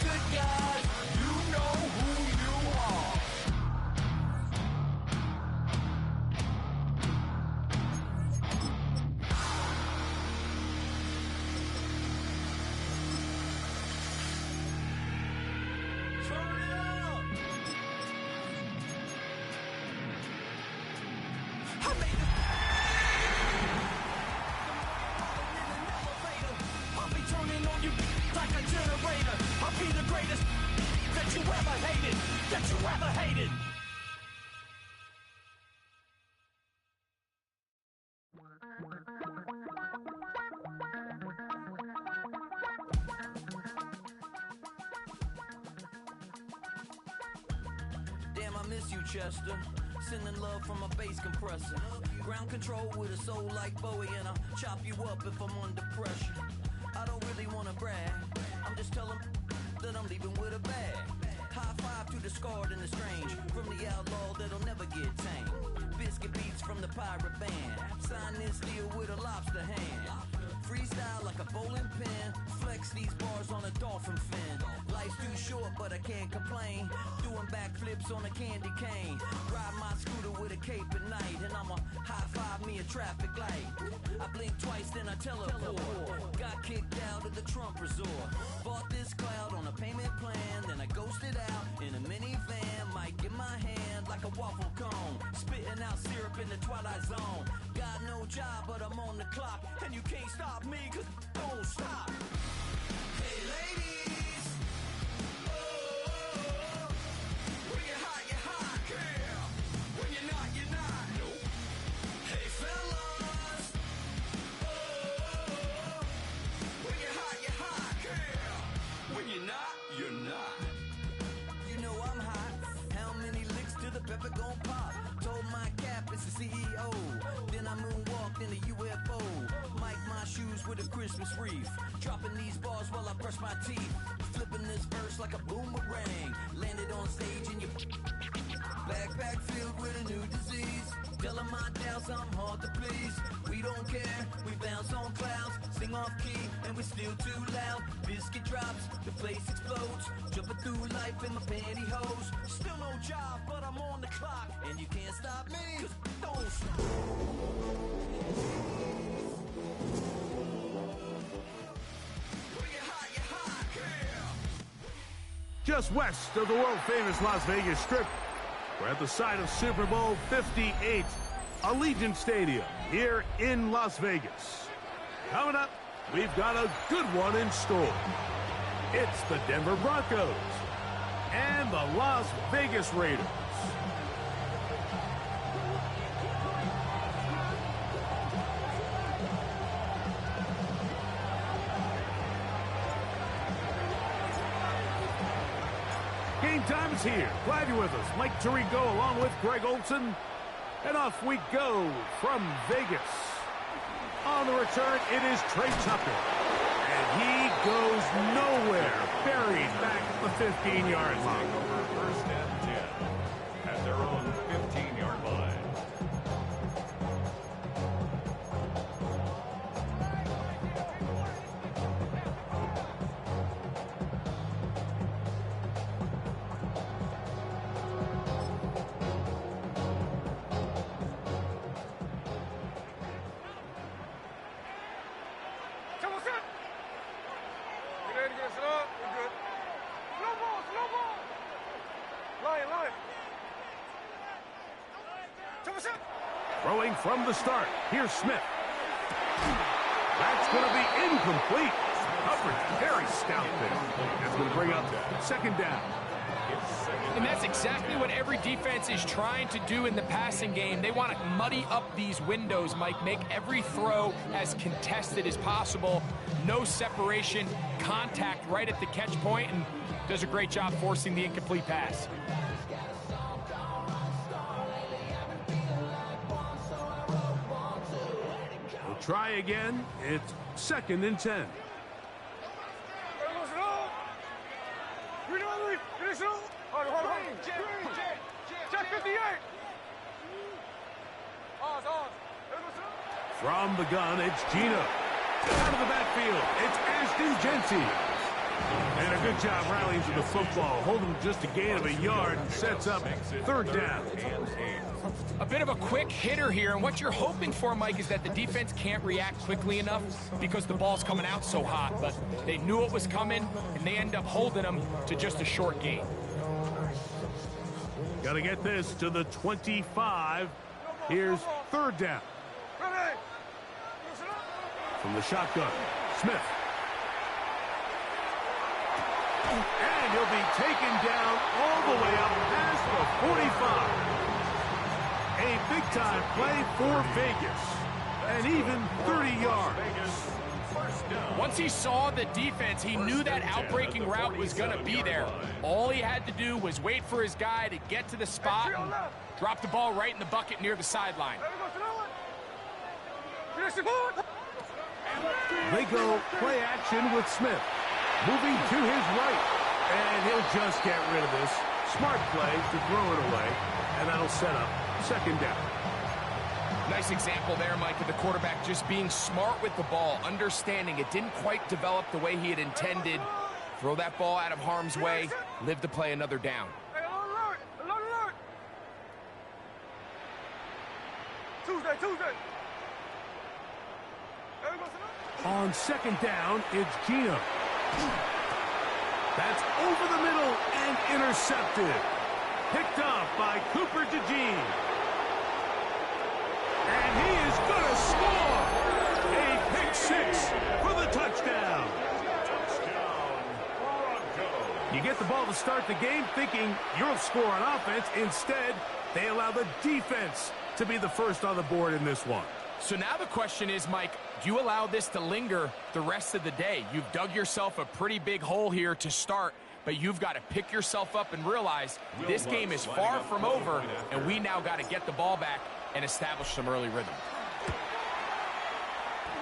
good guys, you know who you are. Turn it up! I made it. I'll be turning on you like a generator. I'll be the greatest that you ever hated, that you ever hated. Damn, I miss you, Chester. Sending love from a bass compressor. Ground control with a soul like Bowie, and I'll chop you up if I'm under pressure. I don't really want to brag. I'm just telling that I'm leaving with a bag. High five to the scarred and the strange. From the outlaw that'll never get tamed. Biscuit beats from the pirate band. Sign this deal with a lobster hand. Freestyle like a bowling pin. Flex these bars on a dolphin fin. Life's too short, but I can't complain. Doing backflips on a candy cane. Ride my scooter with a cape at night. And I'ma high five me a traffic light. I blink twice, then I teleport. Got kicked out of the Trump resort. Bought this cloud on a payment plan. Then I ghosted out in a minivan. Mic in my hand like a waffle cone. Spitting out syrup in the twilight zone. Got no job, but I'm on the clock. And you can't stop me, cause don't stop. Hey ladies, oh, when you're hot, girl. When you're not, you're not. Nope. Hey fellas, oh, when you're hot, girl. When you're not, you're not. You know I'm hot. How many licks till the pepper gon' pop? Told my cap it's the CEO. Then I moonwalked in the UFO. Mic my shoes with a Christmas wreath. Dropping these bars while I brush my teeth. Flipping this verse like a boomerang. Landed on stage in your backpack filled with a new disease. Telling my doubts I'm hard to please. We don't care, we bounce on clouds. Sing off key and we're still too loud. Biscuit drops, the place explodes. Jumping through life in my pantyhose. Still no job, but I'm on the clock. And you can't stop me, cause don't stop. Just west of the world-famous Las Vegas Strip, we're at the site of Super Bowl 58, Allegiant Stadium, here in Las Vegas. Coming up, we've got a good one in store. It's the Denver Broncos and the Las Vegas Raiders. Game time is here. Glad you're with us. Mike Tirico along with Greg Olson. And off we go from Vegas. On the return, it is Trey Tucker. And he goes nowhere. Buried back at the 15-yard line. Over first and 10 at their own 15-yard line. Throwing from the start. Here's Smith. That's going to be incomplete. Coverage very stout there. That's going to bring up second down. And that's exactly what every defense is trying to do in the passing game. They want to muddy up these windows, Mike, make every throw as contested as possible. No separation, contact right at the catch point, and does a great job forcing the incomplete pass. We'll try again. It's second and 10. From the gun, it's Gino. Out of the backfield, it's Ashton Genty. And a good job rallying to the football. Holding just a gain of a yard and sets up third down. A bit of a quick hitter here, and what you're hoping for, Mike, is that the defense can't react quickly enough because the ball's coming out so hot, but they knew it was coming, and they end up holding them to just a short gain. Got to get this to the 25. Here's third down. From the shotgun, Smith. And he'll be taken down all the way up past the 45. A big-time play for Vegas. And even 30 yards. Once he saw the defense, he knew that outbreaking route was going to be there. All he had to do was wait for his guy to get to the spot and drop the ball right in the bucket near the sideline. They go play action with Smith. Moving to his right. And he'll just get rid of this. Smart play to throw it away. And that'll set up second down. Nice example there, Mike, of the quarterback just being smart with the ball, understanding it didn't quite develop the way he had intended. Throw that ball out of harm's way, live to play another down. Tuesday. On second down, it's Gino. That's over the middle and intercepted. Picked off by Cooper DeJean. And he is going to score. A pick six for the touchdown. You get the ball to start the game thinking you'll score on offense. Instead, they allow the defense to be the first on the board in this one. So now the question is, Mike, do you allow this to linger the rest of the day? You've dug yourself a pretty big hole here to start, but you've got to pick yourself up and realize this game is far from over, and we now got to get the ball back and establish some early rhythm.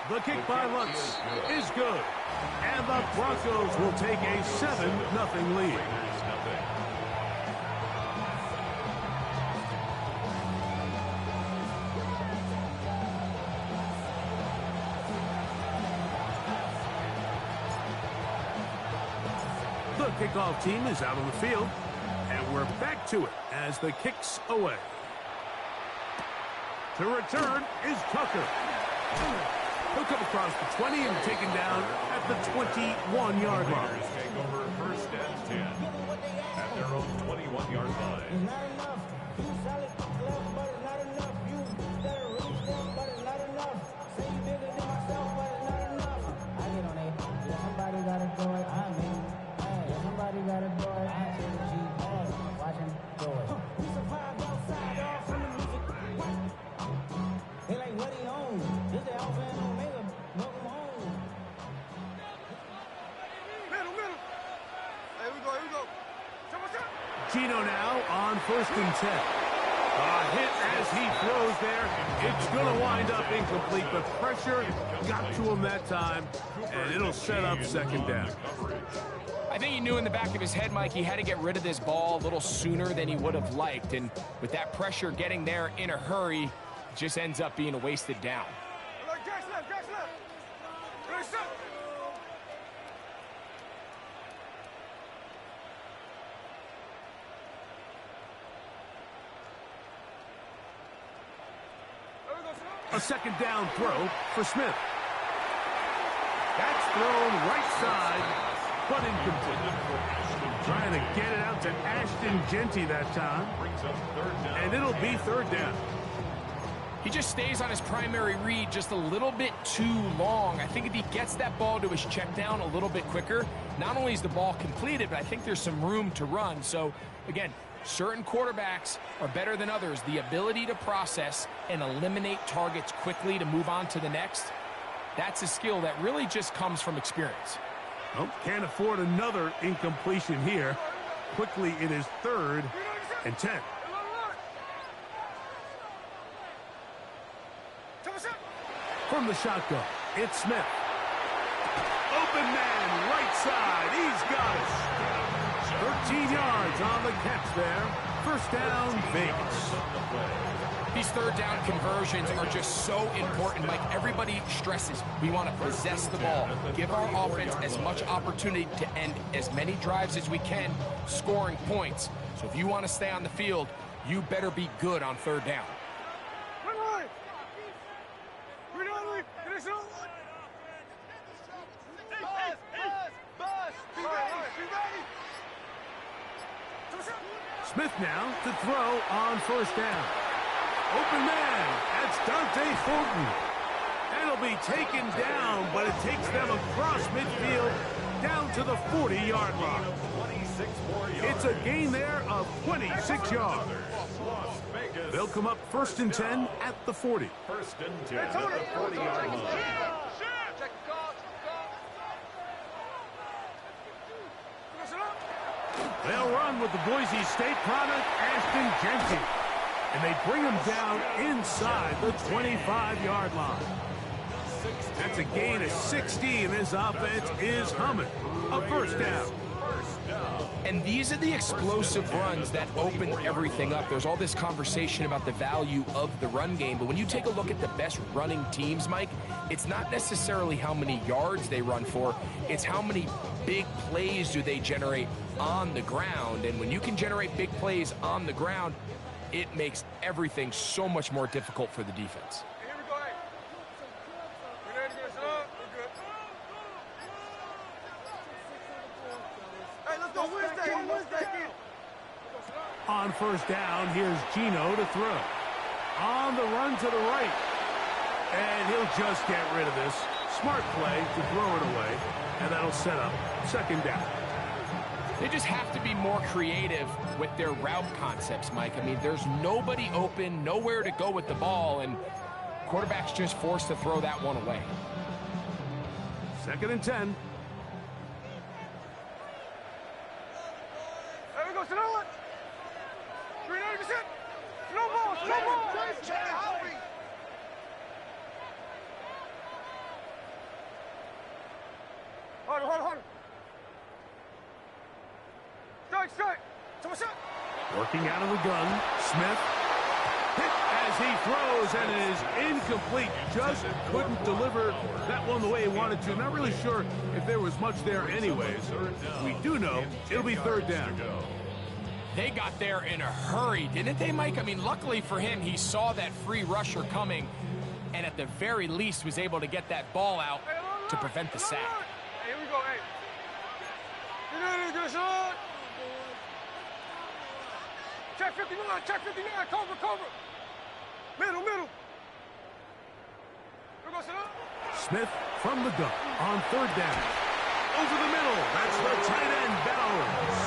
The kick by Lutz is good, and the Broncos will take a 7-0 lead. The kickoff team is out on the field, and we're back to it as the kick's away. To return is Tucker. He'll come across the 20 and taken down at the 21-yard line. Take over first and 10 at their own 21-yard line. Gino now on first and 10. A hit as he throws there. It's going to wind up incomplete. The pressure got to him that time, and it'll set up second down. I think he knew in the back of his head, Mike, he had to get rid of this ball a little sooner than he would have liked. And with that pressure getting there in a hurry, it just ends up being a wasted down. A second down throw for Smith. That's thrown right side, but incomplete. Trying to get it out to Ashton Genty that time. And it'll be third down. He just stays on his primary read just a little bit too long. I think if he gets that ball to his check down a little bit quicker, not only is the ball completed, but I think there's some room to run. So, again, certain quarterbacks are better than others. The ability to process and eliminate targets quickly to move on to the next, that's a skill that really just comes from experience. Well, can't afford another incompletion here. Quickly, it is third and 10. From the shotgun, it's Smith. Open man, right side. He's got it. 13 yards on the catch there First down, Vegas. These third down conversions are just so important. Like everybody stresses, we want to possess the ball, give our offense as much opportunity to end as many drives as we can, scoring points. So if you want to stay on the field, you better be good on third down. Smith now to throw on first down. Open man, that's Dante Fulton. That'll be taken down, but it takes them across midfield down to the 40-yard line. It's a gain there of 26 yards. They'll come up first and 10 at the 40. First and 10 at the 40-yard line. They'll run with the Boise State product, Ashton Jeanty. And they bring him down inside the 25-yard line. That's a gain of 60, and this offense is humming. A first down. And these are the explosive runs that open everything up. There's all this conversation about the value of the run game, but when you take a look at the best running teams, Mike, it's not necessarily how many yards they run for, it's how many big plays do they generate on the ground. And when you can generate big plays on the ground, it makes everything so much more difficult for the defense. Here we go, hey. We ready to get up? We're good. Hey, let's go Wednesday. On first down, here's Gino to throw. On the run to the right. And he'll just get rid of this. Smart play to throw it away. And that'll set up second down. They just have to be more creative with their route concepts, Mike. I mean, there's nobody open, nowhere to go with the ball, and quarterback's just forced to throw that one away. Second and 10. There we go, sit down. 390%. Slow ball. Harder. Strike. Working out of the gun, Smith. Hit as he throws, and it is incomplete. Just couldn't deliver that one the way he wanted to. Not really sure if there was much there anyways. We do know it'll be third down. They got there in a hurry, didn't they, Mike? I mean, luckily for him, he saw that free rusher coming, and at the very least was able to get that ball out to prevent the sack. Hey, here we go, hey. Good shot. Check 59, cover. Middle. Here we go, sit up. Smith from the gun on third down. Over the middle, that's the tight end, Bowers.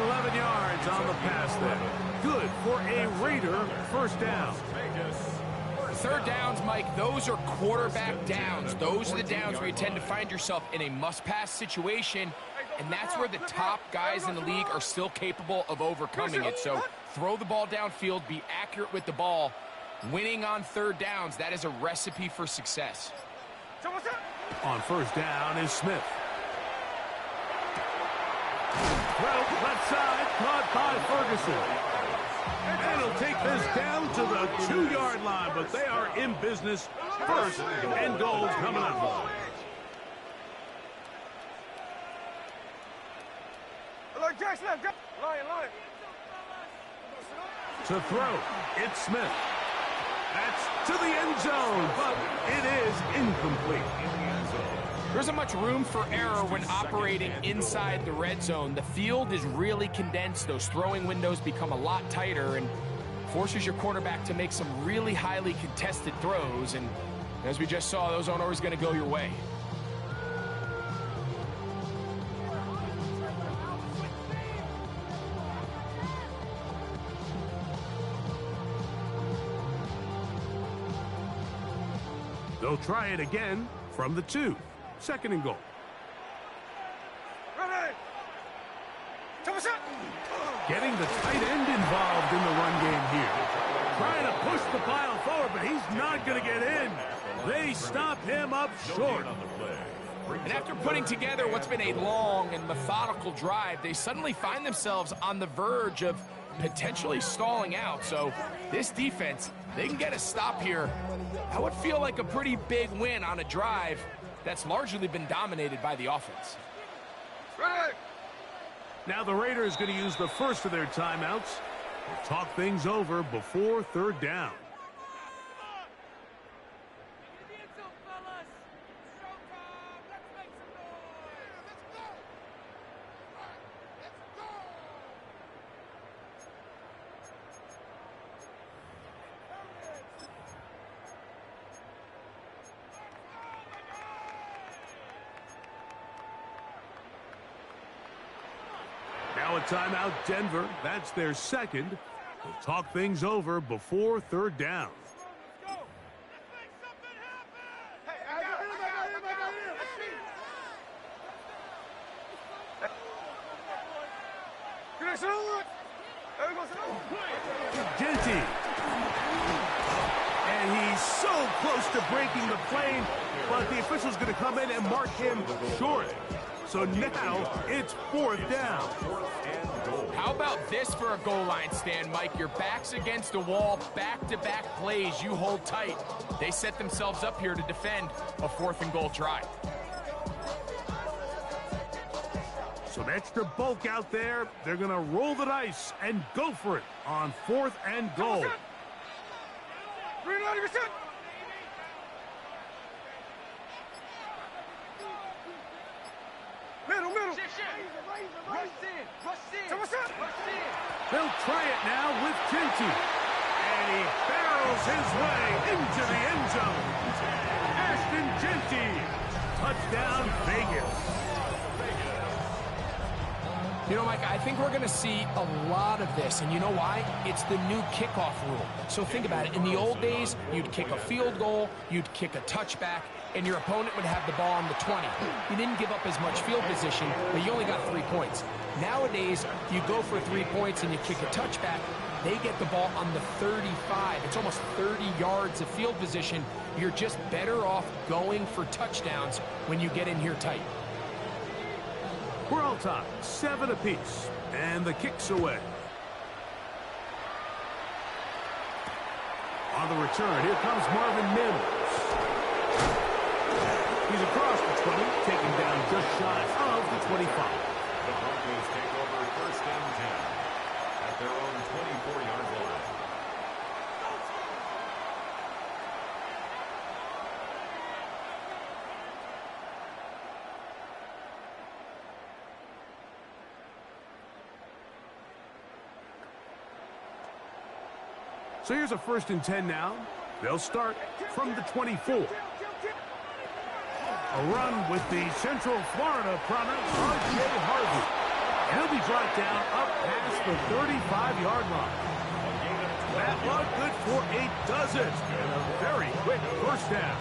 11 yards on the pass there. Good for a Raider first down. Third downs, Mike, those are quarterback downs. Those are the downs where you tend to find yourself in a must-pass situation, and that's where the top guys in the league are still capable of overcoming it. So throw the ball downfield, be accurate with the ball. Winning on third downs, that is a recipe for success. On first down is Smith. Throw left side, caught by Ferguson. And he'll take this down to the 2-yard line, but they are in business. First and goals coming up. Lion. To throw, it's Smith. That's to the end zone, but it is incomplete. There isn't much room for error when operating inside the red zone. The field is really condensed. Those throwing windows become a lot tighter and forces your quarterback to make some really highly contested throws. And as we just saw, those aren't always going to go your way. They'll try it again from the 2. Second and goal. Ready. Getting the tight end involved in the run game here. Trying to push the pile forward, but he's not going to get in. They stop him up short. And after putting together what's been a long and methodical drive, they suddenly find themselves on the verge of potentially stalling out. So this defense, they can get a stop here. That would feel like a pretty big win on a drive that's largely been dominated by the offense. Now the Raiders going to use the first of their timeouts to talk things over before third down. Now a timeout, Denver. That's their second. We'll talk things over before third down. Genty. And he's so close to breaking the plane, but the official's going to come in and mark him short. So now it's fourth down. How about this for a goal line stand, Mike? Your back's against a wall, back-to-back plays, you hold tight. They set themselves up here to defend a 4th and goal try. Some extra bulk out there. They're going to roll the dice and go for it on 4th and goal. They'll try it now with Genty. And he barrels his way into the end zone. Ashton Genty. Touchdown, Vegas. You know, Mike, I think we're going to see a lot of this, and you know why? It's the new kickoff rule. So think about it. In the old days, you'd kick a field goal, you'd kick a touchback, and your opponent would have the ball on the 20. You didn't give up as much field position, but you only got 3 points. Nowadays, you go for 3 points and you kick a touchback, they get the ball on the 35. It's almost 30 yards of field position. You're just better off going for touchdowns when you get in here tight. We're all tied, 7 apiece, and the kick's away. On the return, here comes Marvin Mims. He's across the 20, taken down just shy of the 25. The Broncos take over 1st and 10 at their own 24-yard line. So here's a 1st and 10 now. They'll start from the 24. A run with the Central Florida product, R.J. Harvey. And he'll be brought down up past the 35-yard line. That one good for a dozen. And a very quick 1st down.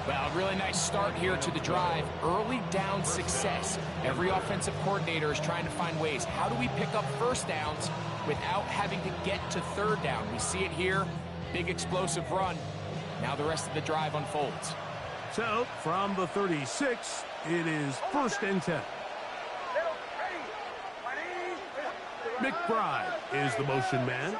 Well, really nice start here to the drive. Early down success. Every offensive coordinator is trying to find ways. How do we pick up 1st downs without having to get to 3rd down? We see it here. Big explosive run. Now the rest of the drive unfolds. So, from the 36, it is 1st and 10. McBride is the motion man.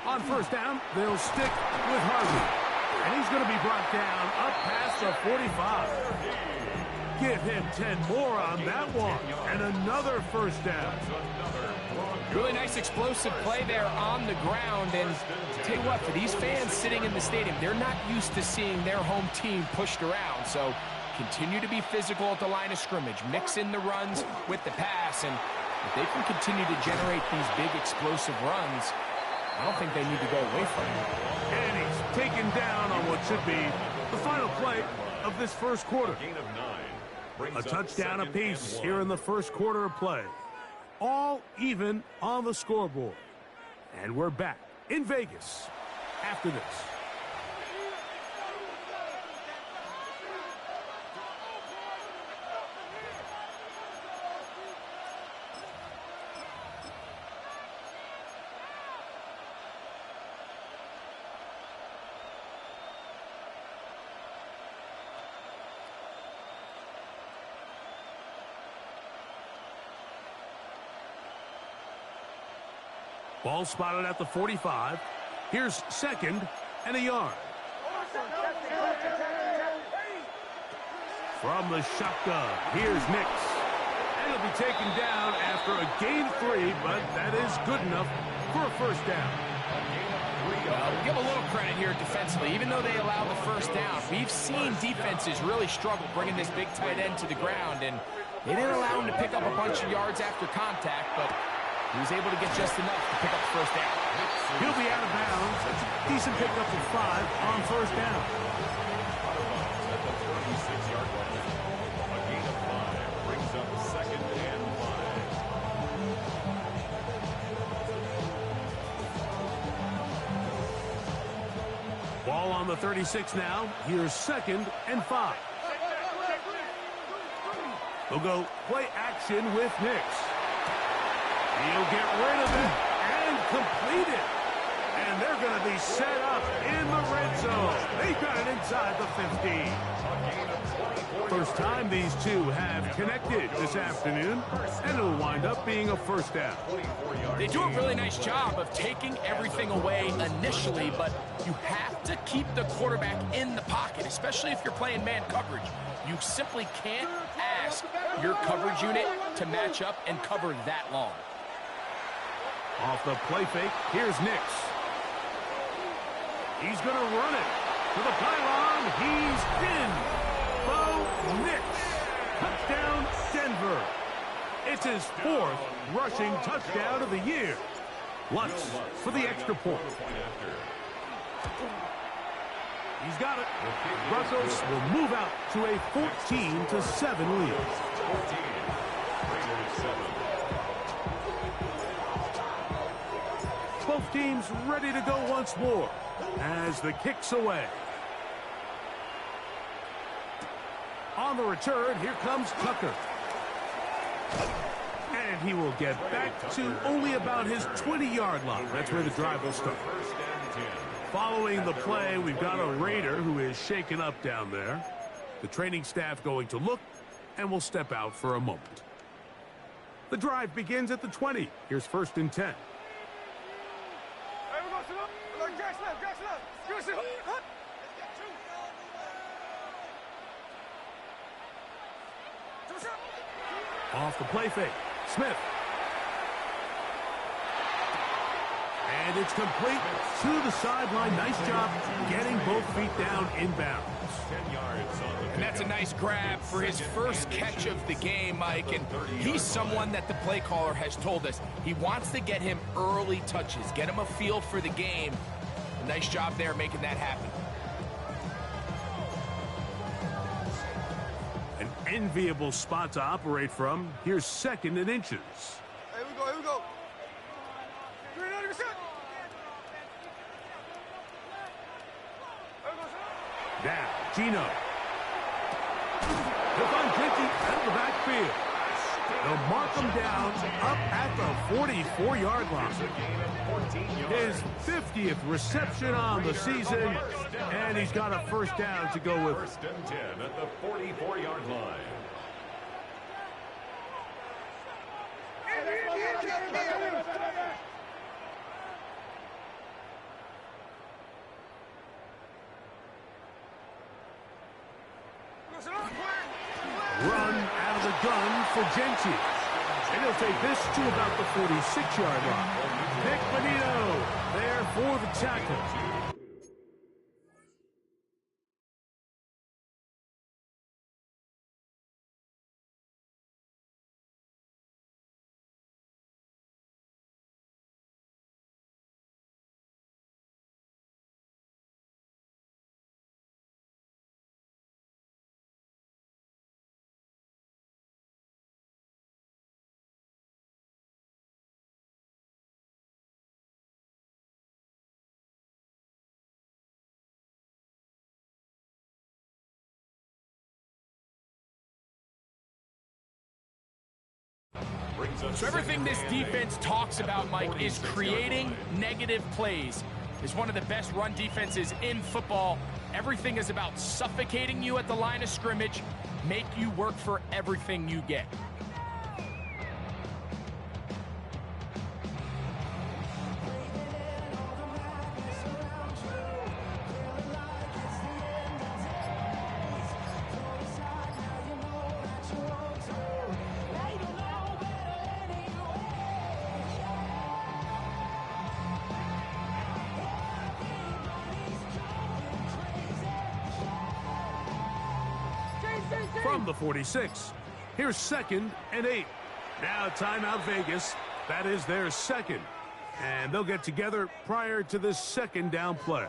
On 1st down, they'll stick with Harvey. And he's going to be brought down up past the 45. Give him 10 more on that one. And another 1st down. Really nice explosive play there on the ground. And tell you what, for these fans sitting in the stadium, they're not used to seeing their home team pushed around. So continue to be physical at the line of scrimmage. Mix in the runs with the pass. And if they can continue to generate these big explosive runs, I don't think they need to go away from it. And he's taken down on what should be the final play of this 1st quarter. A touchdown apiece here in the 1st quarter of play. All even on the scoreboard. And we're back in Vegas after this. Ball spotted at the 45. Here's second and a yard. From the shotgun, here's Nix. And he'll be taken down after a gain of 3, but that is good enough for a first down. We'll give a little credit here defensively. Even though they allowed the first down, we've seen defenses really struggle bringing this big tight end to the ground, and they didn't allow him to pick up a bunch of yards after contact, but he was able to get just enough to pick up the first down. He'll be out of bounds. That's a decent pickup of 5 on first down. At the 36-yard line. A gain of 5 brings up second and 5. Ball on the 36 now. Here's second and 5. They'll go play action with Nix. He'll get rid of it and complete it. And they're going to be set up in the red zone. They got it inside the 15. First time these two have connected this afternoon, and it'll wind up being a first down. They do a really nice job of taking everything away initially, but you have to keep the quarterback in the pocket, especially if you're playing man coverage. You simply can't ask your coverage unit to match up and cover that long. Off the play fake, here's Nix. He's going to run it to the pylon. He's in. Bo Nix. Touchdown, Denver. It's his 4th rushing touchdown of the year. Lutz for the extra point. He's got it. Broncos will move out to a 14-7 lead. 14. Raiders 7. Both teams ready to go once more as the kick's away. On the return, here comes Tucker. And he will get back to only about his 20-yard line. That's where the drive will start. Following the play, we've got a Raider who is shaken up down there. The training staff going to look and will step out for a moment. The drive begins at the 20. Here's first and 10. Off the play fake, Smith. And it's complete to the sideline. Nice job getting both feet down inbounds. 10 yards on the And that's a nice grab for his first catch of the game, Mike. And he's someone that the play caller has told us he wants to get him early touches, get him a feel for the game. A nice job there making that happen. An enviable spot to operate from. Here's second and inches. Here we go, here we go. 390%. Down, Gino. He'll find Pinky out of the backfield. They'll mark him down up at the 44-yard line. His 50th reception on the season, and he's got a first down to go with. First and 10 at the 44-yard line. Run out of the gun for Genchi. And he'll take this to about the 46-yard line. Nick Benito there for the tackle. So everything this defense talks about, Mike, is creating negative plays. It's one of the best run defenses in football. Everything is about suffocating you at the line of scrimmage, make you work for everything you get. from the 46. Here's 2nd and 8. Now timeout Vegas. That is their second. And they'll get together prior to this second down play.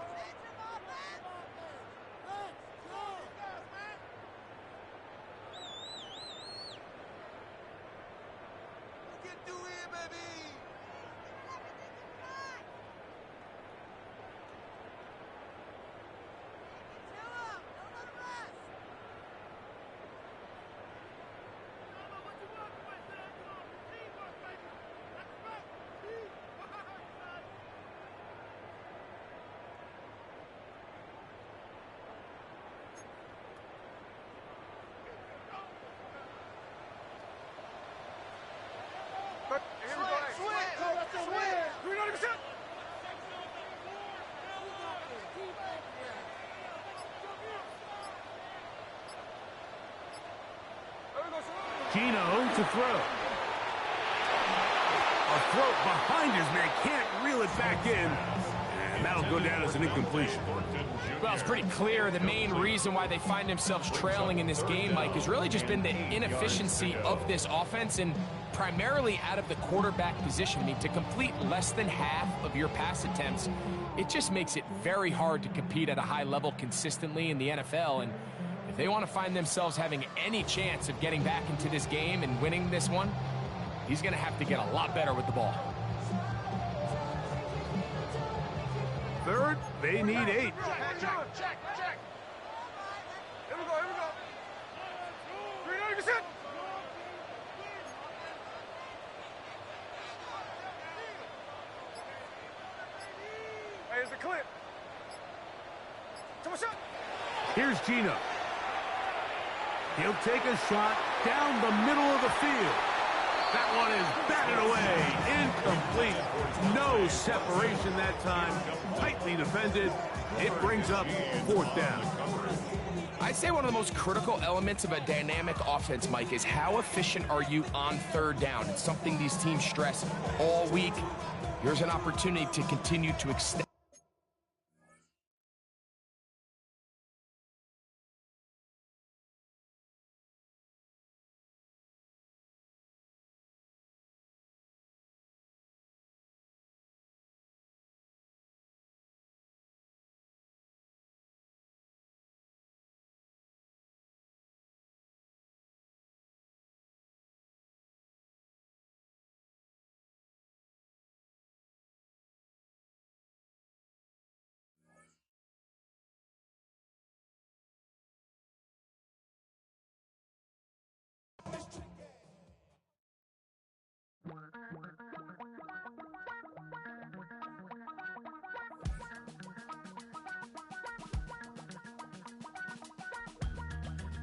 Gino to throw. A throw behind his man, can't reel it back in. And that'll go down as an incompletion. Well, it's pretty clear the main reason why they find themselves trailing in this game, Mike, has really just been the inefficiency of this offense and primarily out of the quarterback position. I mean, to complete less than half of your pass attempts, it just makes it very hard to compete at a high level consistently in the NFL. And if they want to find themselves having any chance of getting back into this game and winning this one, he's going to have to get a lot better with the ball. Third, they need 8. Check. Here we go. 390%. Hey, it's a clip. Come on, shot. Here's Gino. He'll take a shot down the middle of the field. That one is batted away. Incomplete. No separation that time. Tightly defended. It brings up 4th down. I'd say one of the most critical elements of a dynamic offense, Mike, is how efficient are you on 3rd down? It's something these teams stress all week. Here's an opportunity to continue to extend.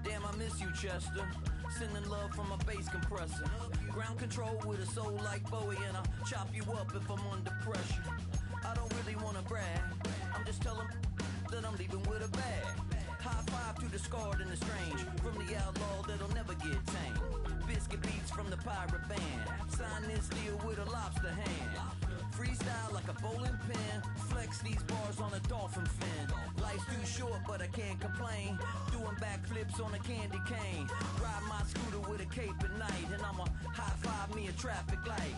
Damn, I miss you, Chester. Sending love from a bass compressor. Ground control with a soul like Bowie, and I'll chop you up if I'm under pressure. I don't really want to brag. I'm just telling that I'm leaving with a bag. High five to the scarred and the strange. From the outlaw that'll never get tamed. Biscuit beats from the pirate band. Sign this deal with a lobster hand. Freestyle like a bowling pin. Flex these bars on a dolphin fin. Life's too short, but I can't complain. Doing backflips on a candy cane. Ride my scooter with a cape at night. And I'ma high five me a traffic light.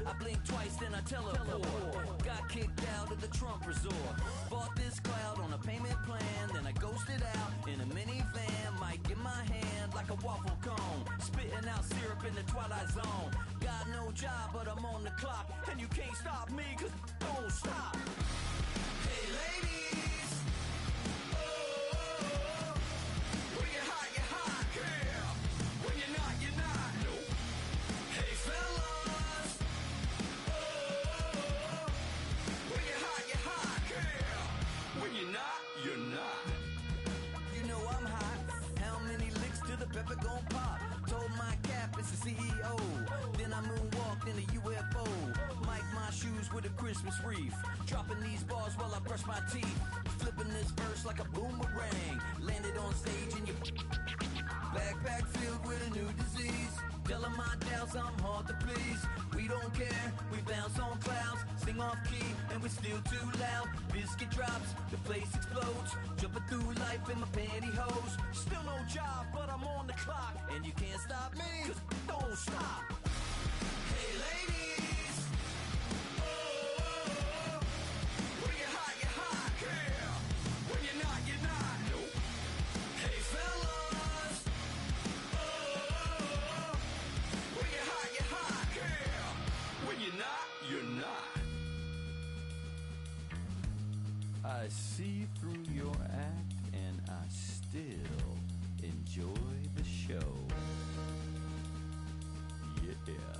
I blink twice, then I teleport. Got kicked out of the Trump resort. Bought this cloud on a payment plan. Then I ghosted out in a minivan. Mic in my hand like a waffle cone. Spitting out syrup in the twilight zone. Got no job, but I'm on the clock. And you can't stop me, cause don't stop. Hey ladies, oh, when you're hot, yeah. When you're not, nope. Hey fellas, oh, when you're hot, yeah. When you're not. You know I'm hot. How many licks till the pepper gon' pop? Told my cap it's the CEO. Then I moonwalked in a UFO. Mic my shoes with a Christmas wreath. Dropping these bars while I brush my teeth. Flipping this verse like a boomerang. Landed on stage in your backpack filled with a new disease. Telling my doubts I'm hard to please. We don't care, we bounce on clouds. Sing off key and we're still too loud. Biscuit drops, the place explodes. Jumping through life in my pantyhose. Still no job, but I'm on the and you can't stop me, 'cause don't stop. Hey ladies, oh, when you're hot, yeah. When you're not, nope. Hey fellas, oh, when you're hot, yeah. When you're not, you're not. I see through your act, and I still enjoy the show. Yeah.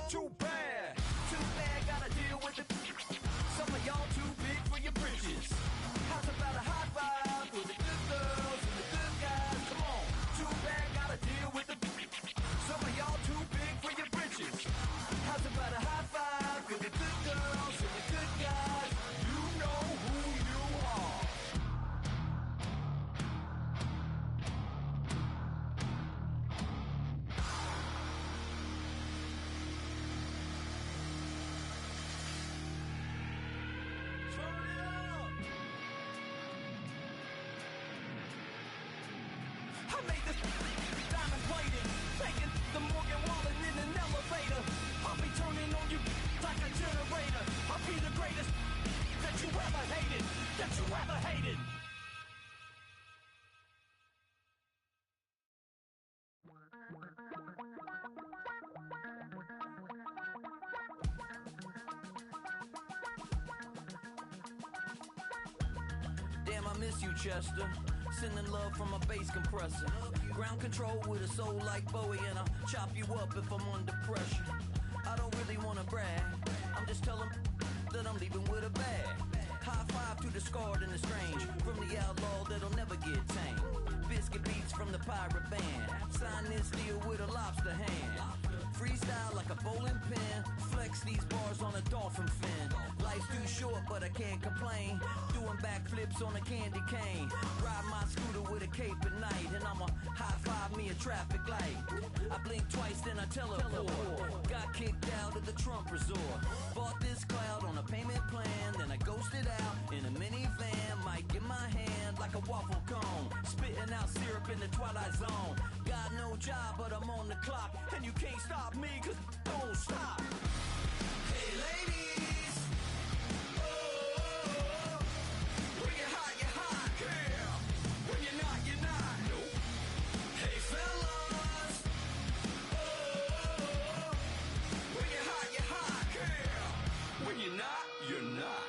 Too bad, gotta deal with it. Some of y'all too big for your britches. How's about a high five for the good girls and the good guys? Come on, too bad, gotta deal with it. Some of y'all too big for your britches. How's about a high five for the good girls and the good guys? You know who you are. I made this diamond plated, taking the Morgan Wallen in an elevator. I'll be turning on you like a generator. I'll be the greatest that you ever hated. Damn, I miss you, Chester. Sending love from a bass compressor. Ground control with a soul like Bowie, and I'll chop you up if I'm under pressure. I don't really wanna brag, I'm just telling that I'm leaving with a bag. High five to the scarred and the strange, from the outlaw that'll never get tamed. Biscuit beats from the pirate band, sign this deal with a lobster hand. Freestyle like a bowling pin, flex these bars on a dolphin fin. Life's too short, but I can't complain. Doing backflips on a candy cane. Ride my scooter with a cape at night, and I'ma high five me a traffic light. I blink twice, then I teleport. Got kicked out of the Trump resort. Bought this cloud on a payment plan, then I ghosted out in a minivan. Mic in my hand like a waffle cone, spitting out syrup in the twilight zone. Got no job, but I'm on the clock, and you can't stop me, 'cause don't stop. Hey ladies, oh, when you're hot, yeah. When you're not, nope. Hey fellas, oh, when you're hot, yeah. When you're not, you're not.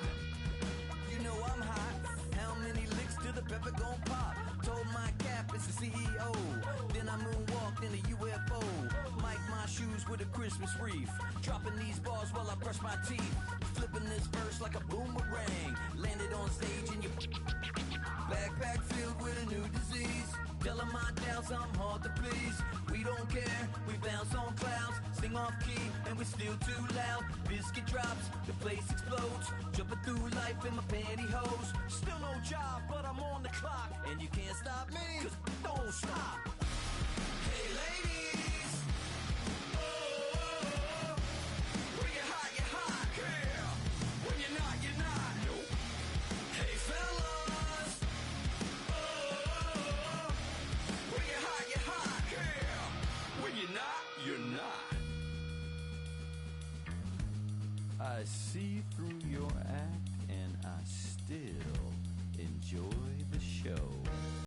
You know I'm hot. How many licks till the pepper gon' pop? Told my cap it's the CEO. Then I moonwalked in a UFO. Mic my shoes with a Christmas wreath. Dropping these bars while I brush my teeth. Flipping this verse like a boomerang. Landed on stage in your backpack filled with a new disease. Telling my doubts I'm hard to please. We don't care, we bounce on clouds. Sing off key and we're still too loud. Biscuit drops, the place explodes. Jumping through life in my pantyhose. Still no job, but I'm on the clock, and you can't stop me, 'cause don't stop. Hey ladies, oh, when you're hot, yeah. When you're not, nope. Hey fellas, oh, when you're hot, yeah. When you're not, you're not. I see through your act.